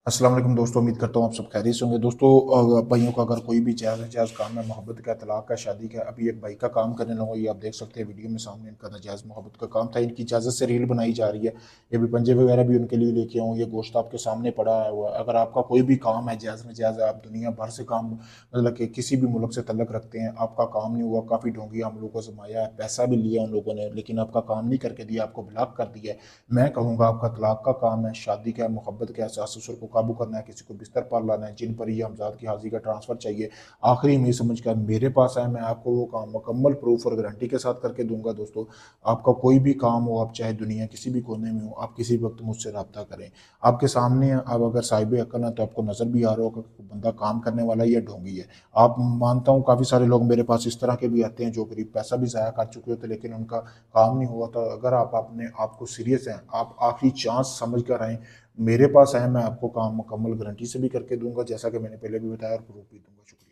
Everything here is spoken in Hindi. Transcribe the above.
अस्सलाम वालेकुम दोस्तों, उम्मीद करता हूँ आप सब खैरियत से होंगे। दोस्तों, भाइयों का अगर कोई भी जायज़ काम है, मोहब्बत का, तलाक का, शादी का, अभी एक भाई का काम करने लगा, ये आप देख सकते हैं वीडियो में सामने। इनका नाजायज़ मोहब्बत का काम था, इनकी इजाज़त से रील बनाई जा रही है। ये भी पंजे वगैरह भी उनके लिए लेके आऊँ, ये गोश्त आपके सामने पड़ा है हुआ। अगर आपका कोई भी काम है जायज़ नाजायज़, आप दुनिया भर से काम मतलब कि किसी भी मुल्क से तल्लक रखते हैं, आपका काम नहीं हुआ, काफ़ी ढोंगी हम लोगों को जमाया है, पैसा भी लिया उन लोगों ने, लेकिन आपका काम नहीं करके दिया, आपको ब्लॉक कर दिया है। मैं कहूँगा आपका तलाक का काम है, शादी का है, मोहब्बत का है, सास ससुर को काबू करना है, किसी को बिस्तर पर लाना है, जिन पर ये हमजाद की हाजिरी का ट्रांसफ़र चाहिए, आखिरी में समझ कर मेरे पास आए, मैं आपको वो काम मुकम्मल प्रूफ और गारंटी के साथ करके दूंगा। दोस्तों, आपका कोई भी काम हो, आप चाहे दुनिया किसी भी कोने में हो, आप किसी वक्त मुझसे रब्ता करें। आपके सामने अब अगर साहिब अक्ल है तो आपको नज़र भी आ रहा होगा कि बंदा काम करने वाला या ढोंगी है। आप मानता हूँ काफ़ी सारे लोग मेरे पास इस तरह के भी आते हैं जो करीब पैसा भी ज़ाया कर चुके होते, लेकिन उनका काम नहीं हुआ। तो अगर आप अपने आप को सीरियस हैं, आप आखिरी चांस समझ कर आएँ, मेरे पास आएँ, मैं आपको काम मुकम्मल गारंटी से भी करके दूँगा, जैसा कि मैंने पहले भी बताया, और प्रूफ भी दूँगा। शुक्रिया।